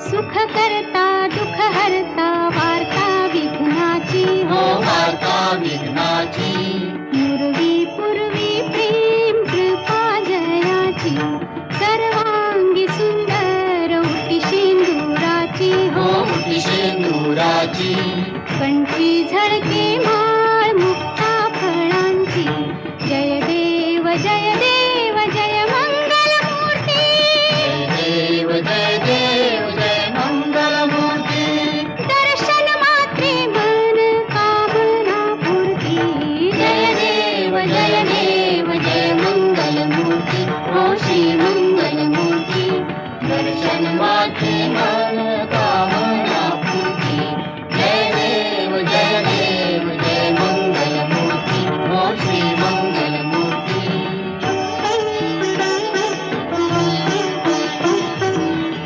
सुख करता दुःख हरता वार्ता विघ्नाची हो वार्ता विघ्नाची पूर्वी पूर्वी प्रेम कृपा जयाची सर्वांगी सुंदर उटी शेंदुराची हो उटी शेंदुराची कंठी झळके माळ मुक्ता फळांची जय देव जय देव जय मंगल मूर्ती जय देव जय मंगल मूर्ती दर्शन मात्रे मन कामना पूर्ती जय देव जय मंगल मूर्ती हो श्री मंगल मूर्ती दर्शन मात्रे मन